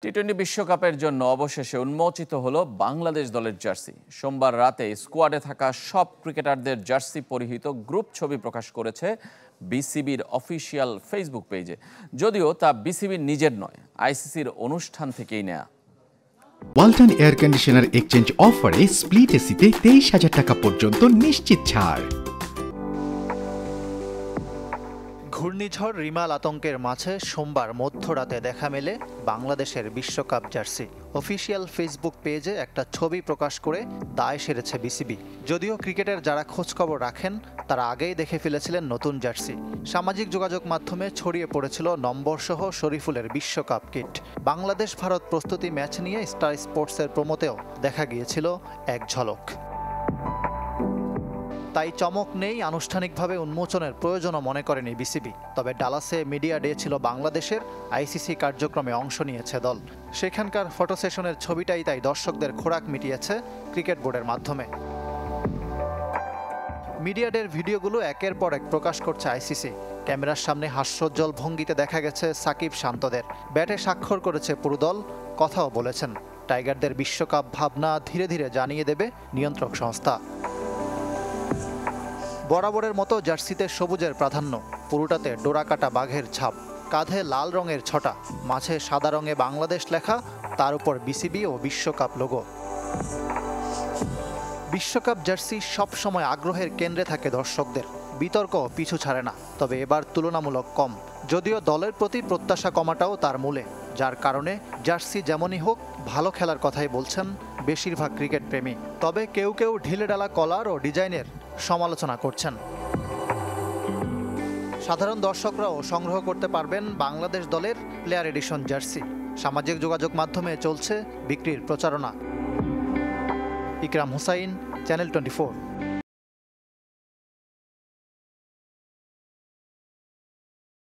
টি-20 বিশ্বকাপের জন্য অবশেষে উন্মোচিত হলো বাংলাদেশ দলের জার্সি। সোমবার রাতে স্কোয়াডে থাকা সব ক্রিকেটারদের জার্সি পরিহিত গ্রুপ ছবি প্রকাশ করেছে বিসিবির অফিসিয়াল ফেসবুক পেজে। যদিও তা বিসিবির নিজের নয়, আইসিসির অনুষ্ঠান থেকেই নেয়া। ওয়ালটন এয়ার কন্ডিশনার এক্সচেঞ্জ অফারে স্প্লিট এসিতে 23,000 টাকা পর্যন্ত নিশ্চিত ছাড়। ঘূর্ণিঝড় রিমাল আতঙ্কের মাঝে সোমবার মধ্যরাতে দেখা মেলে বাংলাদেশের বিশ্বকাপ জার্সি। অফিসিয়াল ফেসবুক পেজে একটা ছবি প্রকাশ করে দায় সেরেছে বিসিবি। যদিও ক্রিকেটের যারা খোঁজখবর রাখেন তারা আগেই দেখে ফেলেছিলেন নতুন জার্সি। সামাজিক যোগাযোগ মাধ্যমে ছড়িয়ে পড়েছিল নম্বরসহ শরীফুলের বিশ্বকাপ কিট। বাংলাদেশ ভারত প্রস্তুতি ম্যাচ নিয়ে স্টার স্পোর্টসের প্রোমোতেও দেখা গিয়েছিল এক ঝলক। তাই চমক নেই, আনুষ্ঠানিকভাবে উন্মোচনের প্রয়োজনও মনে করেনি বিসিবি। তবে ডালাসে মিডিয়া ডে ছিল বাংলাদেশের, আইসিসি কার্যক্রমে অংশ নিয়েছে দল। সেখানকার ফটো সেশনের ছবিটাই তাই দর্শকদের খোরাক মিটিয়েছে ক্রিকেট বোর্ডের মাধ্যমে। মিডিয়া ডের ভিডিওগুলো একের পর এক প্রকাশ করছে আইসিসি। ক্যামেরার সামনে হাস্যোজ্জ্বল ভঙ্গিতে দেখা গেছে সাকিব শান্তদের। ব্যাটে স্বাক্ষর করেছে পুরো দল, কথাও বলেছেন। টাইগারদের বিশ্বকাপ ভাবনা ধীরে ধীরে জানিয়ে দেবে নিয়ন্ত্রক সংস্থা। বরাবরের মতো জার্সিতে সবুজের প্রাধান্য, পুরোটাতে ডোরাকাটা বাঘের ছাপ, কাঁধে লাল রঙের ছটা, মাঝে সাদা রঙে বাংলাদেশ লেখা, তার উপর বিসিবি ও বিশ্বকাপ লোগো। বিশ্বকাপ জার্সি সব সময় আগ্রহের কেন্দ্রে থাকে দর্শকদের, বিতর্ক পিছু ছাড়ে না। তবে এবার তুলনামূলক কম, যদিও দলের প্রতি প্রত্যাশা কমাটাও তার মূলে, যার কারণে জার্সি যেমনই হোক ভালো খেলার কথাই বলছেন বেশিরভাগ ক্রিকেট প্রেমী। তবে কেউ কেউ ঢিলেঢালা কলার ও ডিজাইনের সমালোচনা করছেন। সাধারণ দর্শকরাও সংগ্রহ করতে পারবেন বাংলাদেশ দলের প্লেয়ার এডিশন জার্সি। সামাজিক যোগাযোগ মাধ্যমে চলছে বিক্রির প্রচারণা। ইকরাম হুসাইন, চ্যানেল 24।